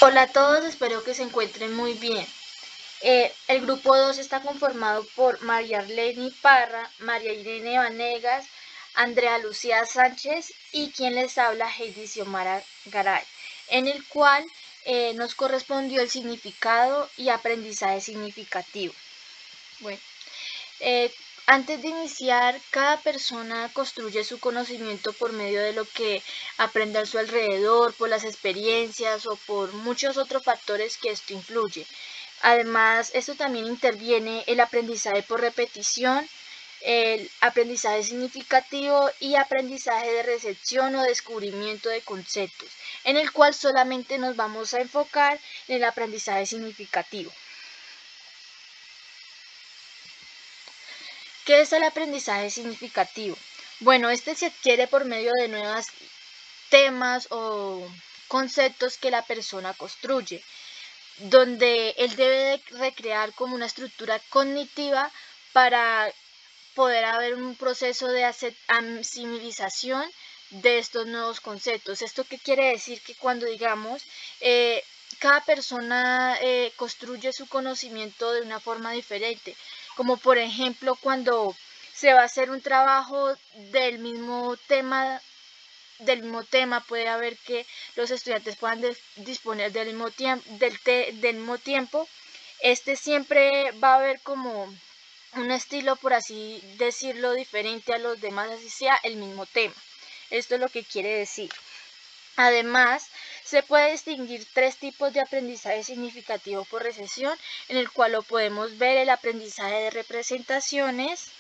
Hola a todos, espero que se encuentren muy bien. El grupo 2 está conformado por María Arleni Parra, María Irene Vanegas, Andrea Lucía Sánchez y quien les habla, Heidi Xiomara Garay, en el cual nos correspondió el significado y aprendizaje significativo. Bueno, eh, antes de iniciar, cada persona construye su conocimiento por medio de lo que aprende a su alrededor, por las experiencias o por muchos otros factores que esto influye. Además, esto también interviene el aprendizaje por repetición, el aprendizaje significativo y aprendizaje de recepción o descubrimiento de conceptos, en el cual solamente nos vamos a enfocar en el aprendizaje significativo. ¿Qué es el aprendizaje significativo? Bueno, este se adquiere por medio de nuevos temas o conceptos que la persona construye, donde él debe recrear como una estructura cognitiva para poder haber un proceso de asimilización de estos nuevos conceptos. ¿Esto qué quiere decir? Que cuando digamos, cada persona construye su conocimiento de una forma diferente, como por ejemplo cuando se va a hacer un trabajo del mismo tema puede haber que los estudiantes puedan disponer del mismo tiempo, del mismo tiempo. Siempre va a haber como un estilo, por así decirlo, diferente a los demás, así sea el mismo tema. Esto es lo que quiere decir. Además, se puede distinguir tres tipos de aprendizaje significativo por recepción, en el cual lo podemos ver: el aprendizaje de representaciones,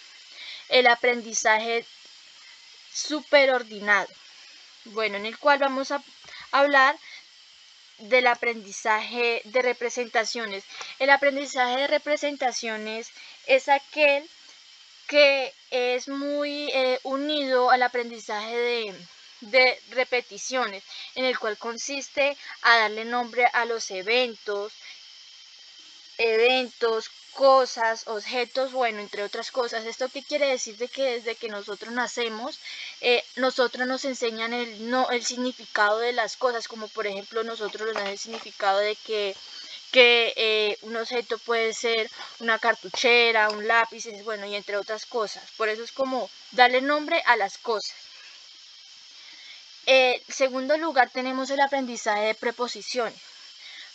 el aprendizaje superordinado. Bueno, en el cual vamos a hablar del aprendizaje de representaciones. El aprendizaje de representaciones es aquel que es muy unido al aprendizaje de repeticiones, en el cual consiste a darle nombre a los eventos, cosas, objetos, bueno, entre otras cosas. ¿Esto qué quiere decir? De que desde que nosotros nacemos, nosotros nos enseñan el significado de las cosas, como por ejemplo nosotros nos dan el significado de que un objeto puede ser una cartuchera, un lápiz, bueno, y entre otras cosas. Por eso es como darle nombre a las cosas. En segundo lugar, tenemos el aprendizaje de preposiciones.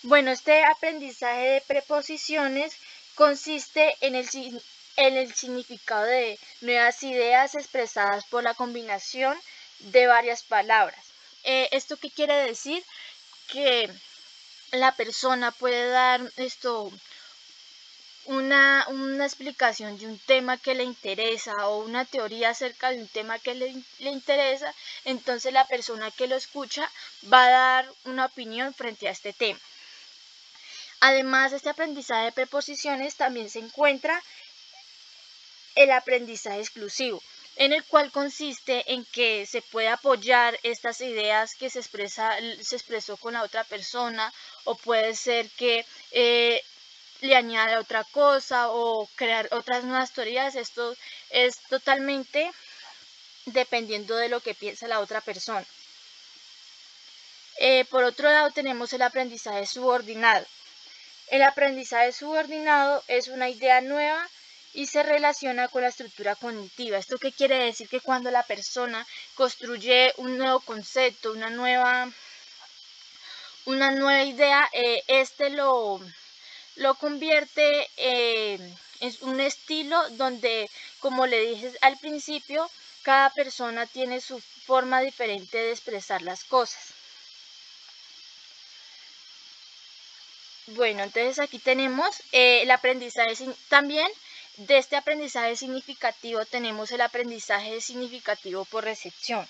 Bueno, este aprendizaje de preposiciones consiste en el significado de nuevas ideas expresadas por la combinación de varias palabras. ¿Esto qué quiere decir? Que la persona puede dar una explicación de un tema que le interesa o una teoría acerca de un tema que le interesa, entonces la persona que lo escucha va a dar una opinión frente a este tema. Además de este aprendizaje de preposiciones, también se encuentra el aprendizaje exclusivo, en el cual consiste en que se puede apoyar estas ideas que se expresó con la otra persona, o puede ser que le añade otra cosa o crear otras nuevas teorías. Esto es totalmente dependiendo de lo que piensa la otra persona. Por otro lado, tenemos el aprendizaje subordinado. El aprendizaje subordinado es una idea nueva y se relaciona con la estructura cognitiva. ¿Esto qué quiere decir? Que cuando la persona construye un nuevo concepto, una nueva idea, lo convierte en un estilo donde, como le dije al principio, cada persona tiene su forma diferente de expresar las cosas. Bueno, entonces aquí tenemos el aprendizaje también. De este aprendizaje significativo tenemos el aprendizaje significativo por recepción.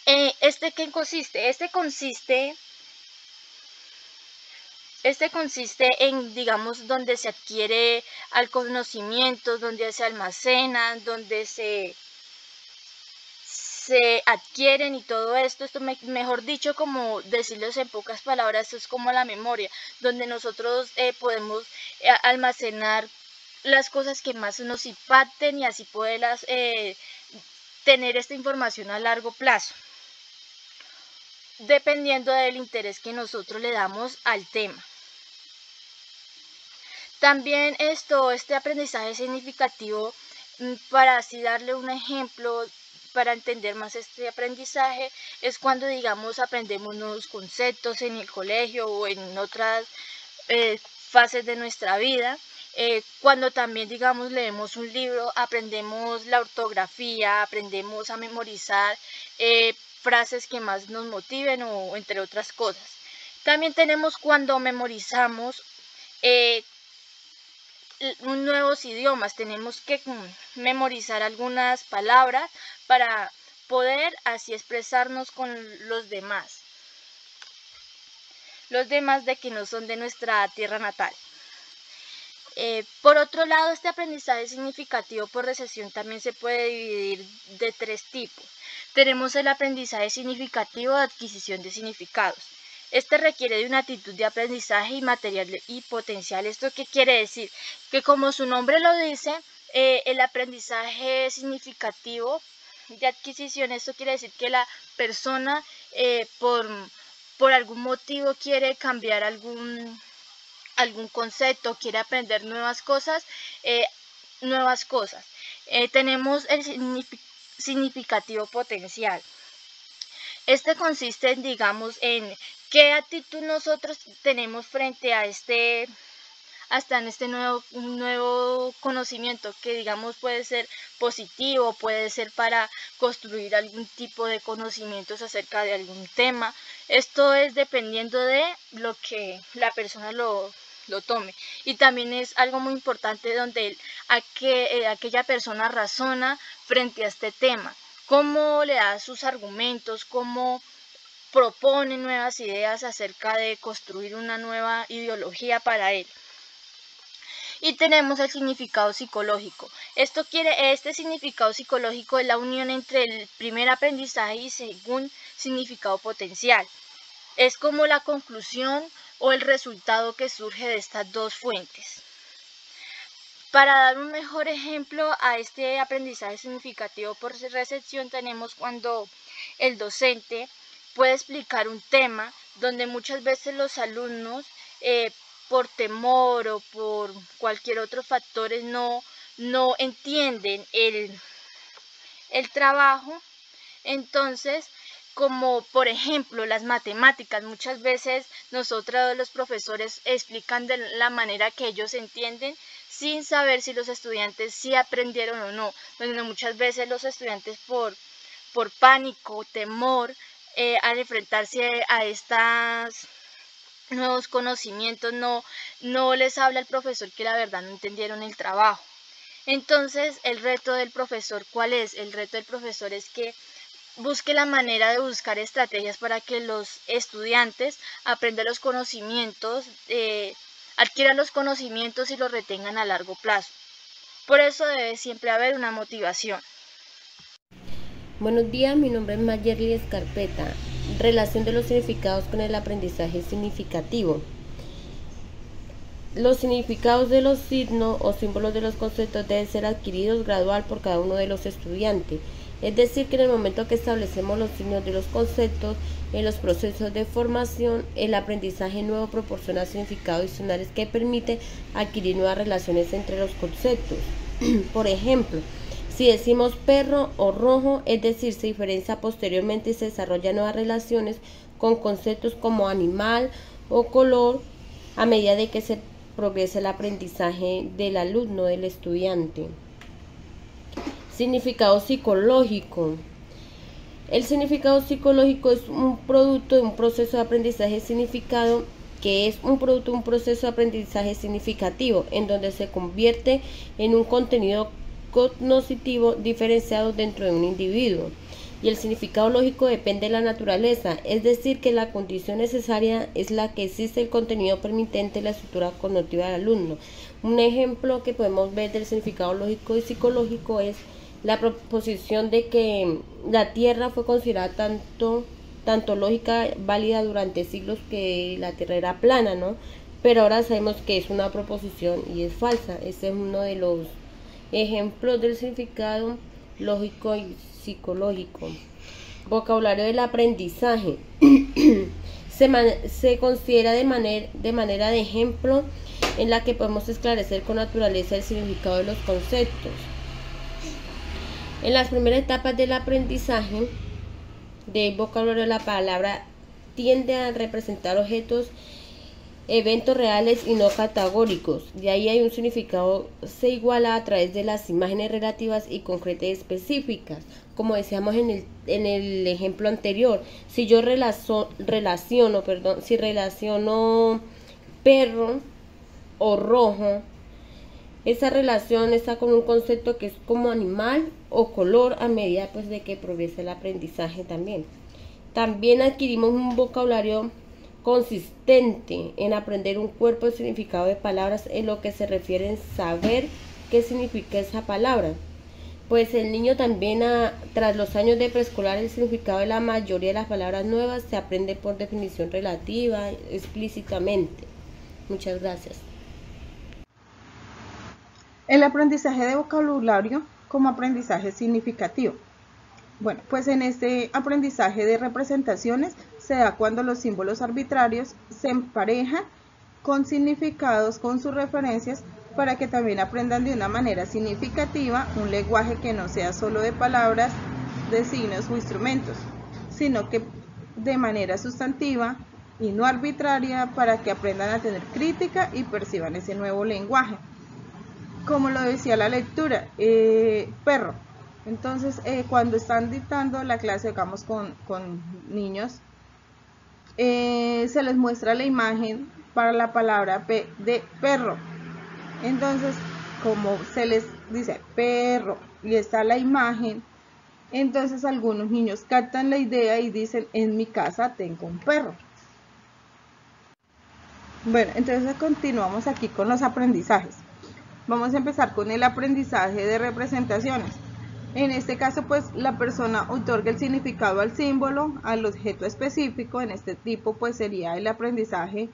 ¿Qué consiste? Este consiste en, digamos, donde se adquiere al conocimiento, donde se almacena, donde se adquieren y todo esto. Mejor dicho, como decirles en pocas palabras, esto es como la memoria, donde nosotros podemos almacenar las cosas que más nos impacten y así poderlas tener esta información a largo plazo. dependiendo del interés que nosotros le damos al tema. También este aprendizaje significativo, para así darle un ejemplo, para entender más este aprendizaje, es cuando, digamos, aprendemos nuevos conceptos en el colegio o en otras fases de nuestra vida. Cuando también, digamos, leemos un libro, aprendemos la ortografía, aprendemos a memorizar frases que más nos motiven o entre otras cosas. También tenemos cuando memorizamos nuevos idiomas, tenemos que memorizar algunas palabras para poder así expresarnos con los demás de que no son de nuestra tierra natal. Por otro lado, este aprendizaje significativo por recepción también se puede dividir de 3 tipos. Tenemos el aprendizaje significativo de adquisición de significados. Este requiere de una actitud de aprendizaje material y potencial. ¿Esto qué quiere decir? Que como su nombre lo dice, el aprendizaje significativo de adquisición, esto quiere decir que la persona por algún motivo quiere cambiar algún concepto, quiere aprender nuevas cosas. Tenemos el significativo potencial. Este consiste en, digamos, en qué actitud nosotros tenemos frente a este nuevo conocimiento, que, digamos, puede ser positivo, puede ser para construir algún tipo de conocimientos acerca de algún tema. Esto es dependiendo de lo que la persona lo tome. Y también es algo muy importante donde aquella persona razona frente a este tema, cómo le da sus argumentos, cómo propone nuevas ideas acerca de construir una nueva ideología para él. Y tenemos el significado psicológico. Este significado psicológico es la unión entre el primer aprendizaje y segundo significado potencial. Es como la conclusión o el resultado que surge de estas dos fuentes. Para dar un mejor ejemplo a este aprendizaje significativo por recepción, tenemos cuando el docente puede explicar un tema donde muchas veces los alumnos, por temor o por cualquier otro factor, no entienden el trabajo. Entonces, como por ejemplo las matemáticas, muchas veces nosotros los profesores explican de la manera que ellos entienden, sin saber si los estudiantes sí aprendieron o no. Donde muchas veces los estudiantes por pánico, temor, al enfrentarse a estos nuevos conocimientos, no les habla el profesor que la verdad no entendieron el trabajo. Entonces, el reto del profesor, ¿cuál es? El reto del profesor es que busque la manera de buscar estrategias para que los estudiantes aprendan los conocimientos, adquieran los conocimientos y los retengan a largo plazo. Por eso debe siempre haber una motivación. Buenos días, mi nombre es Mayerly Escarpeta. Relación de los significados con el aprendizaje significativo. Los significados de los signos o símbolos de los conceptos deben ser adquiridos gradual por cada uno de los estudiantes. Es decir, que en el momento que establecemos los signos de los conceptos en los procesos de formación, el aprendizaje nuevo proporciona significados adicionales que permiten adquirir nuevas relaciones entre los conceptos. Por ejemplo, si decimos perro o rojo, es decir, se diferencia posteriormente y se desarrollan nuevas relaciones con conceptos como animal o color a medida de que se progresa el aprendizaje del alumno, del estudiante. Significado psicológico. El significado psicológico es un producto de un proceso de aprendizaje significado, que es un producto de un proceso de aprendizaje significativo, en donde se convierte en un contenido cognitivo diferenciado dentro de un individuo. Y el significado lógico depende de la naturaleza, es decir, que la condición necesaria es la que existe el contenido permitente de la estructura cognitiva del alumno. Un ejemplo que podemos ver del significado lógico y psicológico es la proposición de que la Tierra fue considerada tanto lógica válida durante siglos, que la Tierra era plana, ¿no? Pero ahora sabemos que es una proposición y es falsa. Ese es uno de los ejemplos del significado lógico y psicológico. Vocabulario del aprendizaje. Se considera de manera de ejemplo en la que podemos esclarecer con naturaleza el significado de los conceptos. En las primeras etapas del aprendizaje del vocabulario, la palabra tiende a representar objetos, eventos reales y no categóricos. De ahí hay un significado se iguala a través de las imágenes relativas y concretas y específicas. Como decíamos en el ejemplo anterior, si yo relaciono perro o rojo, esa relación está con un concepto que es como animal o color a medida pues de que progresa el aprendizaje también. También adquirimos un vocabulario consistente en aprender un cuerpo de significado de palabras en lo que se refiere en saber qué significa esa palabra. Pues el niño también, tras los años de preescolar, el significado de la mayoría de las palabras nuevas se aprende por definición relativa, explícitamente. Muchas gracias. El aprendizaje de vocabulario como aprendizaje significativo. Bueno, pues en este aprendizaje de representaciones se da cuando los símbolos arbitrarios se emparejan con significados, con sus referencias, para que también aprendan de una manera significativa un lenguaje que no sea solo de palabras, de signos o instrumentos, sino que de manera sustantiva y no arbitraria, para que aprendan a tener crítica y perciban ese nuevo lenguaje. Como lo decía la lectura, perro. Entonces, cuando están dictando la clase, digamos, con niños, se les muestra la imagen para la palabra de perro. Entonces, como se les dice perro y está la imagen, entonces algunos niños captan la idea y dicen: en mi casa tengo un perro. Bueno, entonces continuamos aquí con los aprendizajes. Vamos a empezar con el aprendizaje de representaciones. En este caso, pues la persona otorga el significado al símbolo, al objeto específico. En este tipo, pues sería el aprendizaje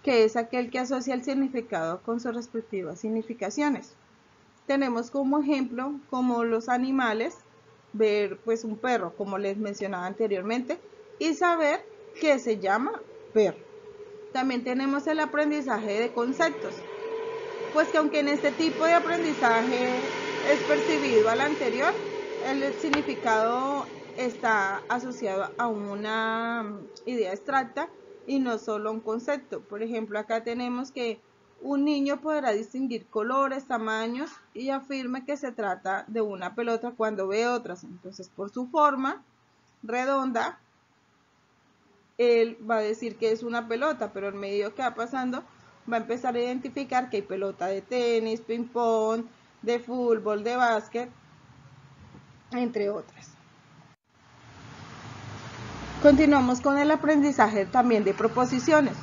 que es aquel que asocia el significado con sus respectivas significaciones. Tenemos como ejemplo, como los animales, ver pues un perro, como les mencionaba anteriormente, y saber que se llama perro. También tenemos el aprendizaje de conceptos, pues que aunque en este tipo de aprendizaje es percibido al anterior, el significado está asociado a una idea abstracta y no solo a un concepto. Por ejemplo, acá tenemos que un niño podrá distinguir colores, tamaños y afirma que se trata de una pelota cuando ve otras. Entonces, por su forma redonda, él va a decir que es una pelota, pero en medio que va pasando va a empezar a identificar que hay pelota de tenis, ping pong, de fútbol, de básquet, entre otras. Continuamos con el aprendizaje también de proposiciones.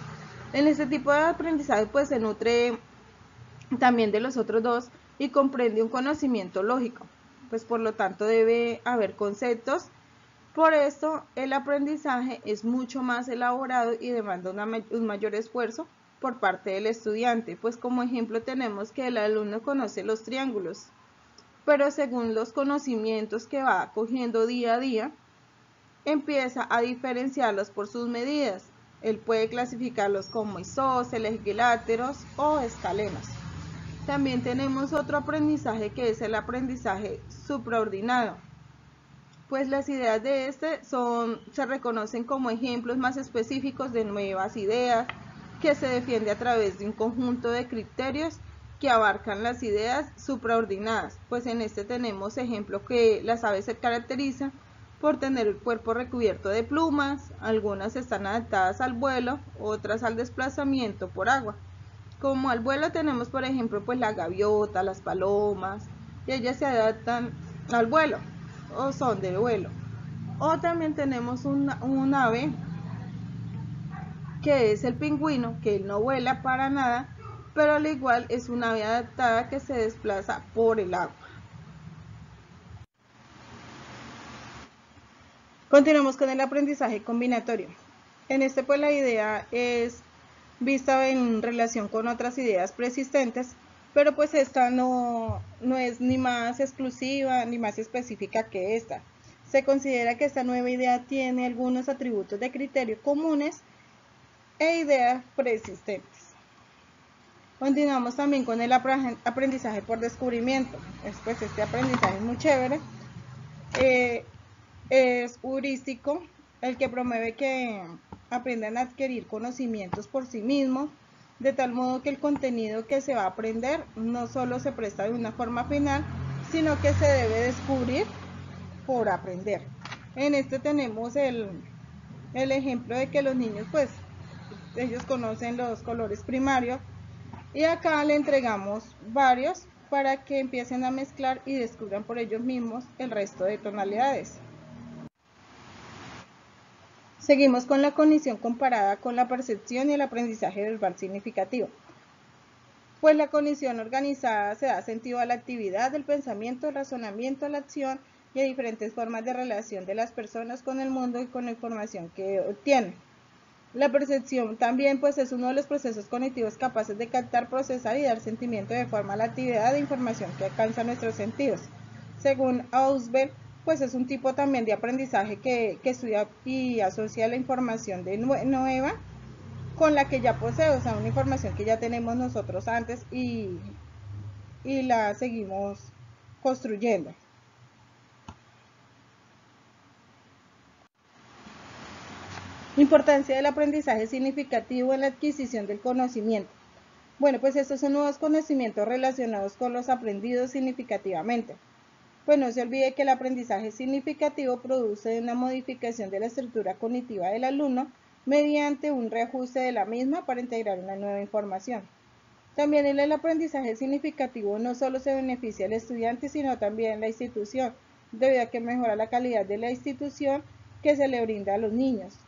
En este tipo de aprendizaje pues se nutre también de los otros dos y comprende un conocimiento lógico, pues por lo tanto debe haber conceptos. Por esto el aprendizaje es mucho más elaborado y demanda un mayor esfuerzo por parte del estudiante, pues como ejemplo tenemos que el alumno conoce los triángulos, pero según los conocimientos que va cogiendo día a día, empieza a diferenciarlos por sus medidas. Él puede clasificarlos como isósceles, equiláteros o escalenos. También tenemos otro aprendizaje que es el aprendizaje supraordinado, pues las ideas de este se reconocen como ejemplos más específicos de nuevas ideas que se defiende a través de un conjunto de criterios que abarcan las ideas supraordinadas. Pues en este tenemos ejemplo que las aves se caracterizan por tener el cuerpo recubierto de plumas, algunas están adaptadas al vuelo, otras al desplazamiento por agua. Como al vuelo tenemos por ejemplo pues la gaviota, las palomas, y ellas se adaptan al vuelo o son de vuelo. O también tenemos un ave que es el pingüino, que él no vuela para nada, pero al igual es una ave adaptada que se desplaza por el agua. Continuamos con el aprendizaje combinatorio. En este pues la idea es vista en relación con otras ideas preexistentes, pero pues esta no es ni más exclusiva ni más específica que esta, Se considera que esta nueva idea tiene algunos atributos de criterio comunes e ideas preexistentes. Continuamos también con el aprendizaje por descubrimiento. Pues este aprendizaje es muy chévere. Es heurístico, el que promueve que aprendan a adquirir conocimientos por sí mismos, de tal modo que el contenido que se va a aprender no solo se presta de una forma final, sino que se debe descubrir por aprender. En este tenemos el ejemplo de que los niños, pues, ellos conocen los colores primarios, y acá le entregamos varios para que empiecen a mezclar y descubran por ellos mismos el resto de tonalidades. Seguimos con la cognición comparada con la percepción y el aprendizaje verbal significativo. Pues la cognición organizada se da sentido a la actividad del pensamiento, el razonamiento, a la acción y a diferentes formas de relación de las personas con el mundo y con la información que obtienen. La percepción también pues es uno de los procesos cognitivos capaces de captar, procesar y dar sentimiento de forma a la actividad de información que alcanza nuestros sentidos. Según Ausubel, pues es un tipo también de aprendizaje que estudia y asocia la información de nueva con la que ya posee, o sea, una información que ya tenemos nosotros antes y la seguimos construyendo. Importancia del aprendizaje significativo en la adquisición del conocimiento. Bueno, pues estos son nuevos conocimientos relacionados con los aprendidos significativamente. Pues no se olvide que el aprendizaje significativo produce una modificación de la estructura cognitiva del alumno mediante un reajuste de la misma para integrar una nueva información. También en el aprendizaje significativo no solo se beneficia al estudiante, sino también la institución, debido a que mejora la calidad de la institución que se le brinda a los niños.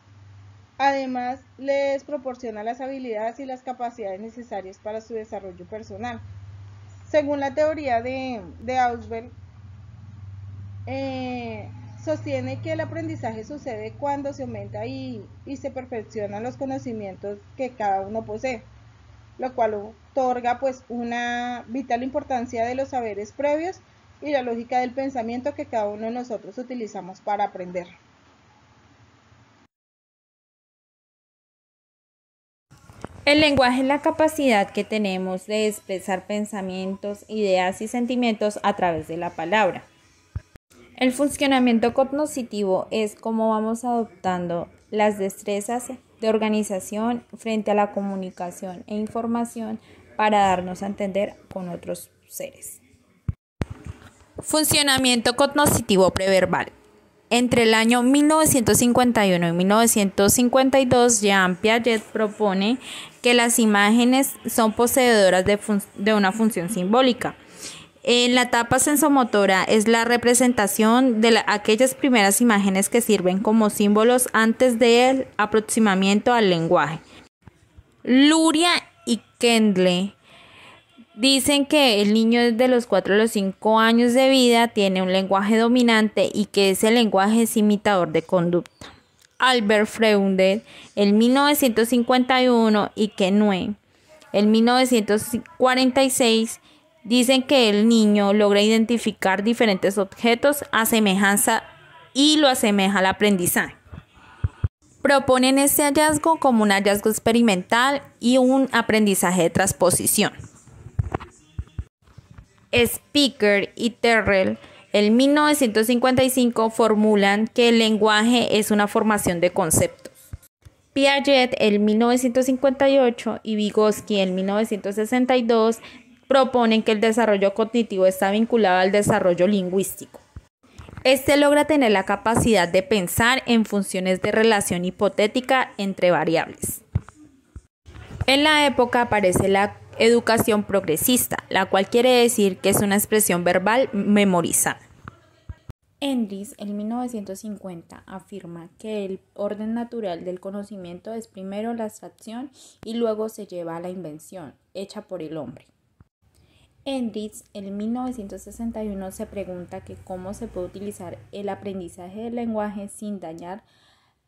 Además, les proporciona las habilidades y las capacidades necesarias para su desarrollo personal. Según la teoría de Ausubel, sostiene que el aprendizaje sucede cuando se aumenta y se perfeccionan los conocimientos que cada uno posee, lo cual otorga pues una vital importancia de los saberes previos y la lógica del pensamiento que cada uno de nosotros utilizamos para aprender. El lenguaje es la capacidad que tenemos de expresar pensamientos, ideas y sentimientos a través de la palabra. El funcionamiento cognoscitivo es cómo vamos adoptando las destrezas de organización frente a la comunicación e información para darnos a entender con otros seres. Funcionamiento cognoscitivo preverbal. Entre el año 1951 y 1952, Jean Piaget propone que las imágenes son poseedoras de una función simbólica. En la etapa sensomotora es la representación de aquellas primeras imágenes que sirven como símbolos antes del aproximamiento al lenguaje. Luria y Kendall dicen que el niño desde los 4 a los 5 años de vida tiene un lenguaje dominante y que ese lenguaje es imitador de conducta. Albert Freundel, en 1951, y Kenue, en 1946, dicen que el niño logra identificar diferentes objetos a semejanza y lo asemeja al aprendizaje. Proponen este hallazgo como un hallazgo experimental y un aprendizaje de transposición. Speaker y Terrell en 1955 formulan que el lenguaje es una formación de conceptos. Piaget en 1958 y Vygotsky en 1962 proponen que el desarrollo cognitivo está vinculado al desarrollo lingüístico. Este logra tener la capacidad de pensar en funciones de relación hipotética entre variables. En la época aparece la educación progresista, la cual quiere decir que es una expresión verbal memorizada. Endres, en 1950, afirma que el orden natural del conocimiento es primero la abstracción y luego se lleva a la invención, hecha por el hombre. Endres, en 1961, se pregunta que cómo se puede utilizar el aprendizaje del lenguaje sin dañar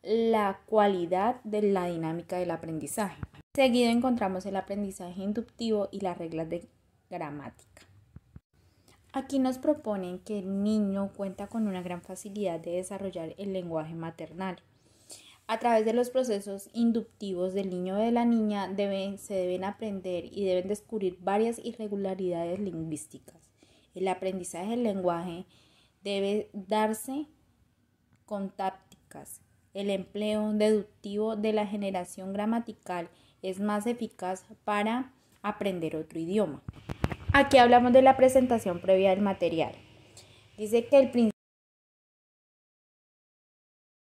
la cualidad de la dinámica del aprendizaje. Seguido encontramos el aprendizaje inductivo y las reglas de gramática. Aquí nos proponen que el niño cuenta con una gran facilidad de desarrollar el lenguaje maternal. A través de los procesos inductivos del niño o de la niña se deben aprender y deben descubrir varias irregularidades lingüísticas. El aprendizaje del lenguaje debe darse con tácticas. El empleo deductivo de la generación gramatical es más eficaz para aprender otro idioma. Aquí hablamos de la presentación previa del material. Dice que